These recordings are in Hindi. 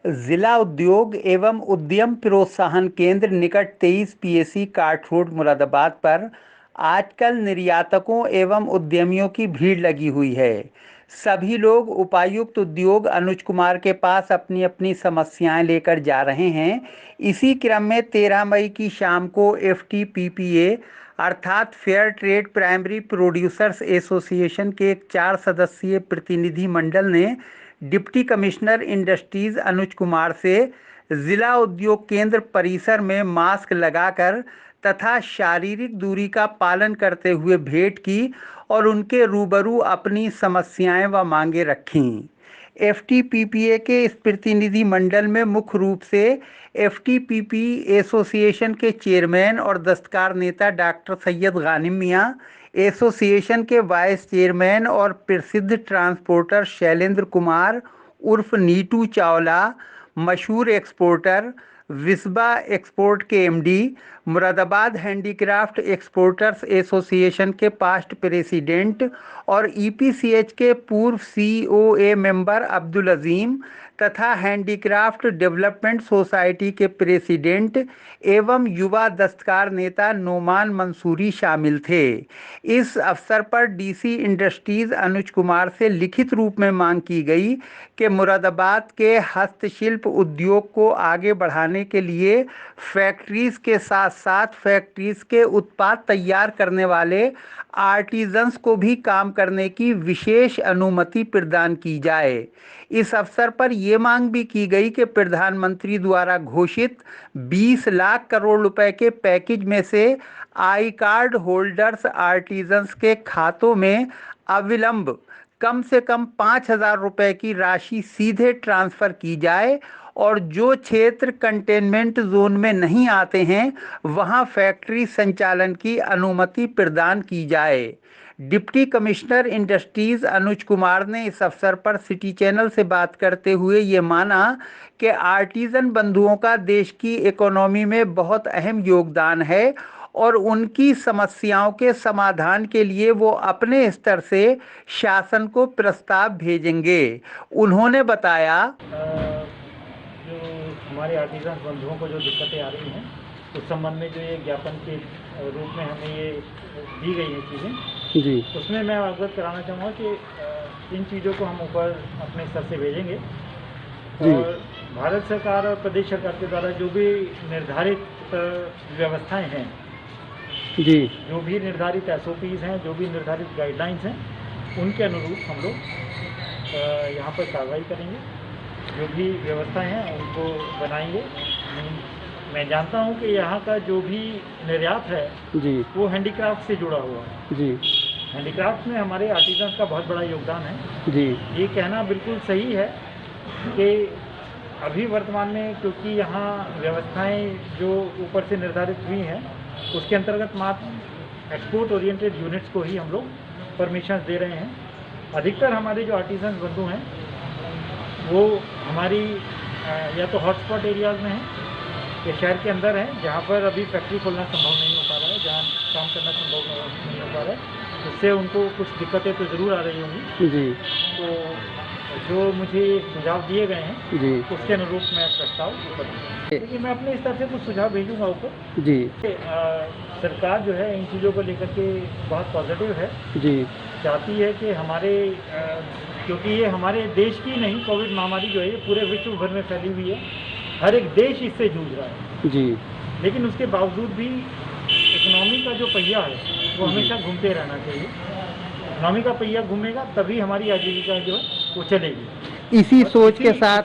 जिला उद्योग एवं उद्यम प्रोत्साहन केंद्र निकट 23 पीएसी काट रोड मुरादाबाद पर आजकल निर्यातकों एवं उद्यमियों की भीड़ लगी हुई है। सभी लोग उपायुक्त उद्योग अनुज कुमार के पास अपनी अपनी समस्याएं लेकर जा रहे हैं। इसी क्रम में 13 मई की शाम को एफटीपीपीए अर्थात fair trade primary producers association के एक 4 सदस्यीय प्रतिनिधि मंडल ने deputy commissioner industries Anuj Kumar से जिला उद्योग केंद्र परिसर में मास्क लगाकर तथा शारीरिक दूरी का पालन करते हुए भेंट की और उनके रूबरू अपनी समस्याएं व मांगे रखीं। एफटीपीपीए के इस प्रतिनिधि मंडल में मुख्य रूप से एफटीपीपी एसोसिएशन के चेयरमैन और दस्तकार नेता डॉक्टर सैयद गानिम मियाँ, एसोसिएशन के वाइस चेयरमैन और प्रसिद्ध ट्रांसपोर्टर शैलेंद्र कुमार उर्फ नीटू चावला, मशहूर एक्सपोर्टर, विस्बा एक्सपोर्ट के MD, Moradabad handicraft exporters association के पास्ट प्रेसिडेंट और ईपीसीएच के पूर्व सीओए मेंबर अब्दुल अजीम तथा हैंडीक्राफ्ट डेवलपमेंट सोसाइटी के प्रेसिडेंट एवं युवा दस्तकार नेता नोमान मंसूरी शामिल थे। इस अवसर पर डीसी इंडस्ट्रीज अनुज कुमार से लिखित रूप में मांग की गई कि मुरादाबाद के हस्तशिल्प उद्योग को आगे बढ़ाने के लिए फैक्ट्रीज के साथ साथ फैक्ट्रीज के उत्पाद तैयार करने वाले आर्टिजन्स को भी काम करने की विशेष अनुमति प्रदान की जाए। इस अवसर पर ये मांग भी की गई कि प्रधानमंत्री द्वारा घोषित 20 लाख करोड़ रुपए के पैकेज में से आई कार्ड होल्डर्स आर्टिजन्स के खातों में अविलंब कम से कम 5,000 रुपए की राशि सीधे ट्रांसफर की जाए और जो क्षेत्र कंटेनमेंट जोन में नहीं आते हैं वहां फैक्ट्री संचालन की अनुमति प्रदान की जाए। Deputy commissioner industries Anuj Kumar ने इस अवसर पर सिटी चैनल से बात करते हुए ये माना कि आर्टिजन बंधुओं का देश की इकोनॉमी में बहुत अहम योगदान है और उनकी समस्याओं के समाधान के लिए वो अपने स्तर से शासन को प्रस्ताव भेजेंगे। उन्होंने बताया, जो हमारे आर्टिजन बंधुओं को जो दिक्कतें आ रही हैं उस संबंध में जो ये ज्ञापन के रूप में हमें ये दी गई हैं चीज़ें जी, उसमें मैं अवगत कराना चाहूँगा कि इन चीज़ों को हम ऊपर अपने स्तर से भेजेंगे और भारत सरकार और प्रदेश सरकार के द्वारा जो भी निर्धारित व्यवस्थाएं हैं जी, जो भी निर्धारित एसओपीज़ हैं, जो भी निर्धारित गाइडलाइंस हैं, उनके अनुरूप हम लोग यहाँ पर कार्रवाई करेंगे। जो भी व्यवस्थाएं हैं उनको बनाएंगे। मैं जानता हूं कि यहाँ का जो भी निर्यात है जी, वो हैंडीक्राफ्ट से जुड़ा हुआ है जी। हैंडीक्राफ्ट में हमारे आर्टिजन का बहुत बड़ा योगदान है जी। ये कहना बिल्कुल सही है कि अभी वर्तमान में क्योंकि यहाँ व्यवस्थाएं जो ऊपर से निर्धारित हुई हैं उसके अंतर्गत मात्र एक्सपोर्ट ओरिएंटेड यूनिट्स को ही हम लोग परमिशन दे रहे हैं। अधिकतर हमारे जो आर्टिजन बंधु हैं वो हमारी या तो हॉटस्पॉट एरियाज़ में हैं या शहर के अंदर हैं जहाँ पर अभी फैक्ट्री खोलना संभव नहीं हो पा रहा है, जहाँ काम करना संभव नहीं हो पा रहा है, उससे उनको कुछ दिक्कतें तो ज़रूर आ रही होंगी जी। तो जो मुझे सुझाव दिए गए हैं जी, उसके अनुरूप मैं प्रस्ताव करूँगा, लेकिन मैं अपने स्तर से कुछ सुझाव भेजूँगा ऊपर जी। सरकार जो है इन चीज़ों को लेकर के बहुत पॉजिटिव है जी, चाहती है कि हमारे क्योंकि ये हमारे देश की नहीं, कोविड महामारी जो है ये पूरे विश्व भर में फैली हुई है, हर एक देश इससे जूझ रहा है जी, लेकिन उसके बावजूद भी इकोनॉमी का जो पहिया है वो हमेशा घूमते रहना चाहिए। इकोनॉमी का पहिया घूमेगा तभी हमारी आजीविका जो है वो चलेगी। इसी सोच के साथ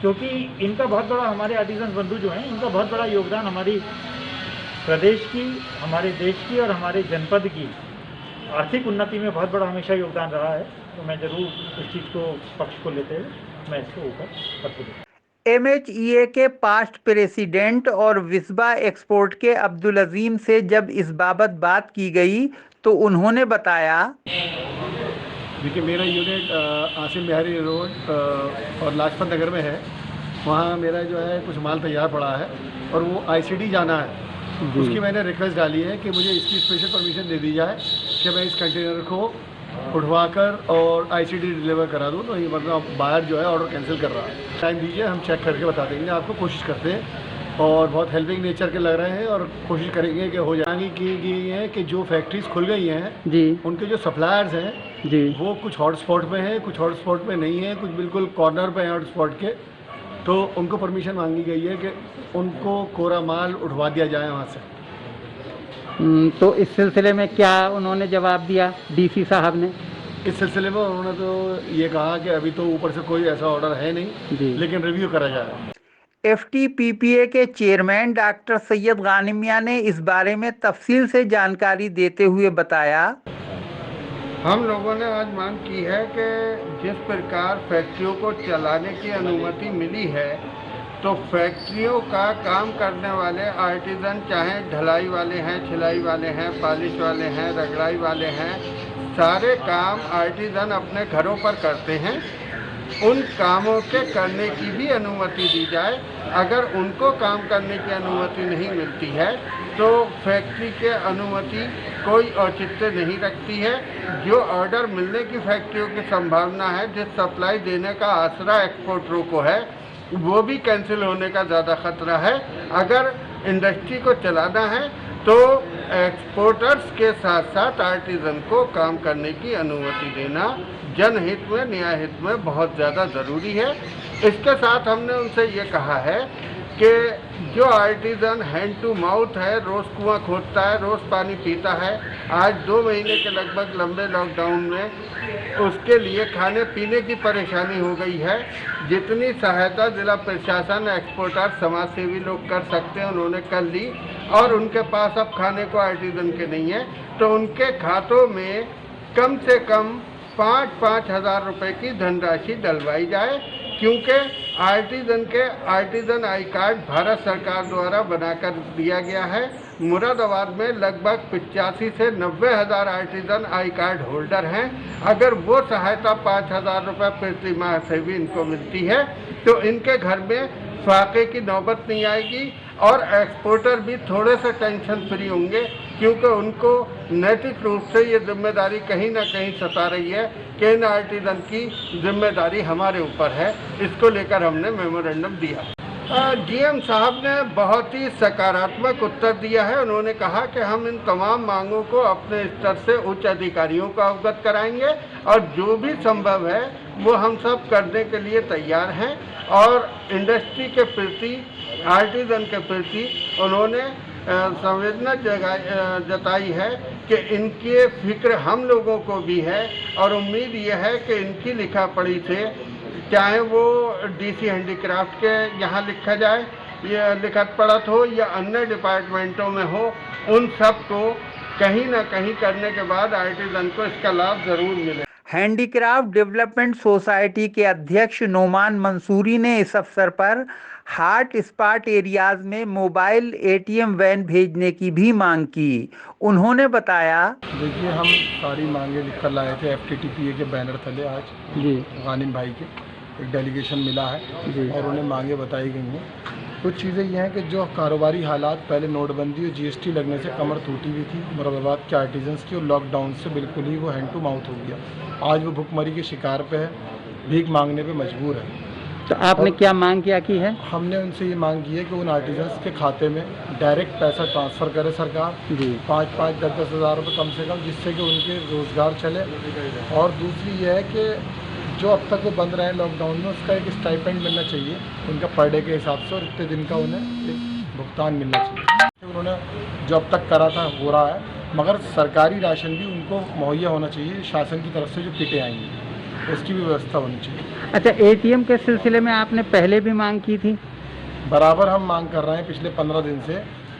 क्योंकि इनका बहुत बड़ा, हमारे आर्टिजन बंधु जो हैं इनका बहुत बड़ा योगदान हमारी प्रदेश की, हमारे देश की और हमारे जनपद की आर्थिक उन्नति में बहुत बड़ा हमेशा योगदान रहा है। तो मैं ज़रूर इस चीज़ को पक्ष को लेते हुए मैं इसको ऊपर पत्र दूँ। एमएचईए के पास्ट प्रेसिडेंट और विस्बा एक्सपोर्ट के अब्दुल अजीम से जब इस बाबत बात की गई तो उन्होंने बताया, देखिए मेरा यूनिट आसिम बिहारी रोड और लाजपत नगर में है। वहाँ मेरा जो है कुछ माल तैयार पड़ा है और वो आईसीडी जाना है। उसकी मैंने रिक्वेस्ट डाली है कि मुझे इसकी स्पेशल परमिशन दे दी जाए कि मैं इस कंटेनर को उठवाकर और आईसीडी डिलीवर करा दूँ, तो ये मतलब बाहर जो है ऑर्डर कैंसिल कर रहा है। टाइम दीजिए, हम चेक करके बता देंगे आपको, कोशिश करते हैं और बहुत हेल्पिंग नेचर के लग रहे हैं और कोशिश करेंगे कि हो जाएंगी की गई है कि जो फैक्ट्रीज खुल गई हैं जी उनके जो सप्लायर्स हैं जी वो कुछ हॉटस्पॉट पे हैं, कुछ हॉटस्पॉट पे नहीं है, कुछ बिल्कुल कॉर्नर पे हैं हॉटस्पॉट के, तो उनको परमिशन मांगी गई है कि उनको कोरा माल उठवा दिया जाए वहाँ से। तो इस सिलसिले में क्या उन्होंने जवाब दिया डीसी साहब ने? इस सिलसिले में उन्होंने तो ये कहा कि अभी तो ऊपर से कोई ऐसा ऑर्डर है नहीं जी। लेकिन रिव्यू करा जाएगा। एफटीपीपीए के चेयरमैन डॉक्टर सैयद गानिमिया ने इस बारे में तफसील से जानकारी देते हुए बताया, हम लोगों ने आज मांग की है कि जिस प्रकार फैक्ट्रियों को चलाने की अनुमति मिली है, तो फैक्ट्रियों का काम करने वाले आर्टिजन, चाहे ढलाई वाले हैं, छिलाई वाले हैं, पॉलिश वाले हैं, रगड़ाई वाले हैं, सारे काम आर्टिजन अपने घरों पर करते हैं। उन कामों के करने की भी अनुमति दी जाए। अगर उनको काम करने की अनुमति नहीं मिलती है तो फैक्ट्री के अनुमति कोई औचित्य नहीं रखती है। जो ऑर्डर मिलने की फैक्ट्रियों की संभावना है, जिस सप्लाई देने का आसरा एक्सपोर्टरों को है, वो भी कैंसिल होने का ज़्यादा खतरा है। अगर इंडस्ट्री को चलाना है तो एक्सपोर्टर्स के साथ साथ आर्टिजन को काम करने की अनुमति देना जनहित में, न्याय हित में बहुत ज़्यादा ज़रूरी है। इसके साथ हमने उनसे ये कहा है कि जो आर्टिजन हैंड टू माउथ है, रोज़ कुआं खोदता है, रोज़ पानी पीता है, आज 2 महीने के लगभग लंबे लॉकडाउन में उसके लिए खाने पीने की परेशानी हो गई है। जितनी सहायता जिला प्रशासन, एक्सपोर्टर, समाज सेवी लोग कर सकते हैं उन्होंने कर ली, और उनके पास अब खाने को आर्टिजन के नहीं है, तो उनके खातों में कम से कम 5-5 हज़ार रुपये की धनराशि डलवाई जाए, क्योंकि आर्टिजन आई कार्ड भारत सरकार द्वारा बनाकर दिया गया है। मुरादाबाद में लगभग 85 से 90 हज़ार आर्टिजन आई कार्ड होल्डर हैं। अगर वो सहायता 5 हज़ार रुपये प्रति माह से भी इनको मिलती है तो इनके घर में फाके की नौबत नहीं आएगी और एक्सपोर्टर भी थोड़े से टेंशन फ्री होंगे, क्योंकि उनको नैतिक रूप से ये जिम्मेदारी कहीं ना कहीं सता रही है कि इन आर्टिजन की जिम्मेदारी हमारे ऊपर है। इसको लेकर हमने मेमोरेंडम दिया। डीएम साहब ने बहुत ही सकारात्मक उत्तर दिया है। उन्होंने कहा कि हम इन तमाम मांगों को अपने स्तर से उच्च अधिकारियों को अवगत कराएंगे और जो भी संभव है वो हम सब करने के लिए तैयार हैं। और इंडस्ट्री के प्रति, आर्टिजन के प्रति उन्होंने संवेदना जताई है कि इनके फिक्र हम लोगों को भी है, और उम्मीद ये है कि इनकी लिखा पढ़ी से, चाहे वो डीसी हैंडीक्राफ्ट के यहाँ लिखा जाए या लिखत पढ़त हो या अन्य डिपार्टमेंटों में हो, उन सब को कहीं ना कहीं करने के बाद आर्टिजन को इसका लाभ ज़रूर मिले। हैंडीक्राफ्ट डेवलपमेंट सोसाइटी के अध्यक्ष नोमान मंसूरी ने इस अवसर पर हॉट स्पॉट एरियाज में मोबाइल एटीएम वैन भेजने की भी मांग की। उन्होंने बताया, देखिए, हम सारी मांगे लिखकर लाए थे एफटीटीपीए के बैनर तले। आज जी गानिम भाई के एक डेलीगेशन मिला है जी और उन्हें मांगे बताई गई हैं। कुछ चीज़ें ये हैं कि जो कारोबारी हालात पहले नोटबंदी और जीएसटी लगने से कमर टूटी हुई थी मुरादाबाद के आर्टिजन्स की, और लॉकडाउन से बिल्कुल ही वो हैंड टू माउथ हो गया। आज वो भुखमरी के शिकार पे है, भीख मांगने पे मजबूर है। तो आपने क्या मांग क्या की है? हमने उनसे ये मांग की है कि उन आर्टिजन्स के खाते में डायरेक्ट पैसा ट्रांसफ़र करे सरकार, जी 5-5, 10-10 हज़ार रुपये कम से कम, जिससे कि उनके रोज़गार चले। और दूसरी ये है कि जो अब तक वो बंद रहे लॉकडाउन में, उसका एक स्टाइपेंड मिलना चाहिए उनका पर डे के हिसाब से, और इतने दिन का उन्हें एक भुगतान मिलना चाहिए। उन्होंने जो अब तक करा था हो रहा है, मगर सरकारी राशन भी उनको मुहैया होना चाहिए। शासन की तरफ से जो किटें आएंगी उसकी भी व्यवस्था होनी चाहिए। अच्छा, एटीएम के सिलसिले में आपने पहले भी मांग की थी? बराबर हम मांग कर रहे हैं पिछले 15 दिन से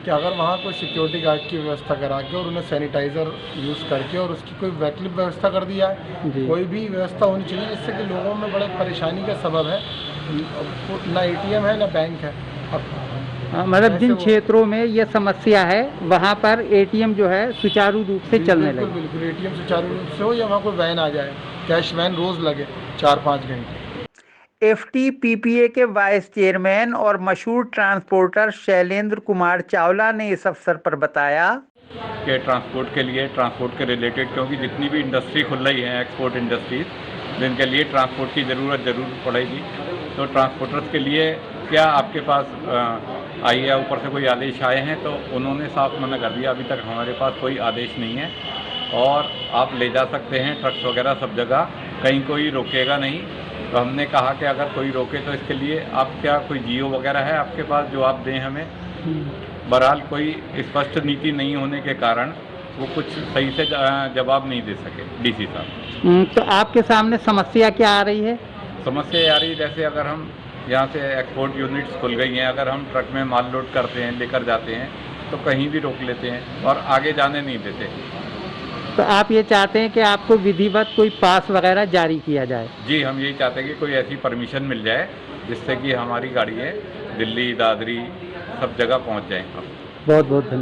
कि अगर वहाँ कोई सिक्योरिटी गार्ड की व्यवस्था करा के और उन्हें सैनिटाइज़र यूज़ करके और उसकी कोई वैकल्पिक व्यवस्था कर दी जाए, कोई भी व्यवस्था होनी चाहिए, जिससे कि लोगों में बड़े परेशानी का सबब है। ना एटीएम है ना बैंक है। अब मतलब जिन क्षेत्रों में ये समस्या है वहाँ पर एटीएम जो है सुचारू रूप से चलने लगे। बिल्कुल एटीएम सुचारू रूप से हो, या वहाँ कोई वैन आ जाए, कैश वैन रोज़ लगे 4-5 घंटे। एफटीपीपीए के वाइस चेयरमैन और मशहूर ट्रांसपोर्टर शैलेंद्र कुमार चावला ने इस अवसर पर बताया, के ट्रांसपोर्ट के लिए, ट्रांसपोर्ट के रिलेटेड, क्योंकि जितनी भी इंडस्ट्री खुल रही है, एक्सपोर्ट इंडस्ट्रीज, जिनके लिए ट्रांसपोर्ट की ज़रूर पड़ेगी, तो ट्रांसपोर्टर्स के लिए क्या आपके पास आई है, ऊपर से कोई आदेश आए हैं? तो उन्होंने साफ मना कर दिया, अभी तक हमारे पास कोई आदेश नहीं है और आप ले जा सकते हैं ट्रक्स वगैरह सब जगह, कहीं कोई रोकेगा नहीं। तो हमने कहा कि अगर कोई रोके तो इसके लिए आप क्या कोई जियो वगैरह है आपके पास जो आप दें हमें? बहरहाल कोई स्पष्ट नीति नहीं होने के कारण वो कुछ सही से जवाब नहीं दे सके डीसी साहब। तो आपके सामने समस्या क्या आ रही है? समस्या आ रही है, जैसे अगर हम यहाँ से एक्सपोर्ट यूनिट्स खुल गई हैं, अगर हम ट्रक में माल लोड करते हैं, लेकर जाते हैं, तो कहीं भी रोक लेते हैं और आगे जाने नहीं देते। तो आप ये चाहते हैं कि आपको विधिवत कोई पास वगैरह जारी किया जाए? जी, हम यही चाहते हैं कि कोई ऐसी परमिशन मिल जाए जिससे कि हमारी गाड़ियाँ दिल्ली, दादरी सब जगह पहुँच जाएँ। बहुत बहुत धन्यवाद।